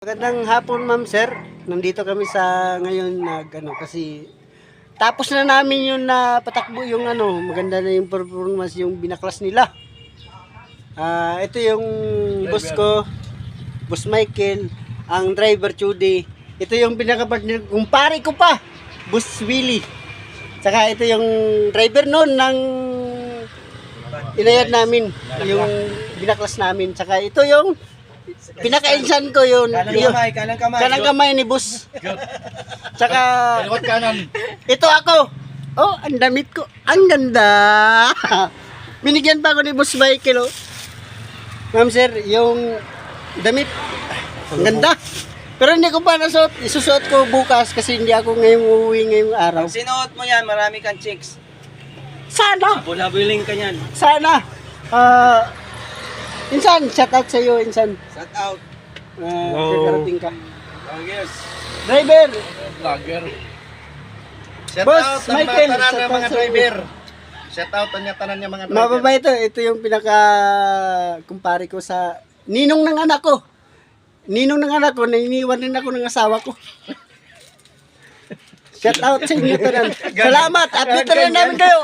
Magandang hapon, ma'am, sir. Nandito kami sa ngayon kasi tapos na namin yung patakbo yung maganda na yung performance yung binaklas nila. Ito yung boss ko, Boss Michael, ang driver Chudy. Ito yung pinaka-partner, kumpare ko pa, Boss Willie. Saka ito yung driver noon ng inayad namin, yung binaklas namin. Saka ito yung pinaka-insan ko yun. Kanang kamay ni boss. Tsaka Kaliwat kanan. ito ako. Oh, ang damit ko. Ang ganda. Binigyan pa ako ni Boss Michael. Oh. Ma'am sir, yung damit. Ang ganda. Pero hindi ko pa nasuot. Isusuot ko bukas kasi hindi ako ngayong uuwi ngayong araw. Pag sinuot mo yan, marami kang chicks. Sana. Bulabuling ka yan. Sana. Insan, shout out sa iyo, Insan. Shout out. Karating ka. Oh yes. Driver. Vlogger. Shout Boss, out ang Michael, mga tanan shout ng out mga sa driver. Shout out ang tanan ng mga driver. Mababa ito. Ito yung kumpare ko sa ninong ng anak ko. Ninong ng anak ko, nainiwan rin ako ng asawa ko. Shout out sa inyo tanan. Salamat. Update na rin namin kayo.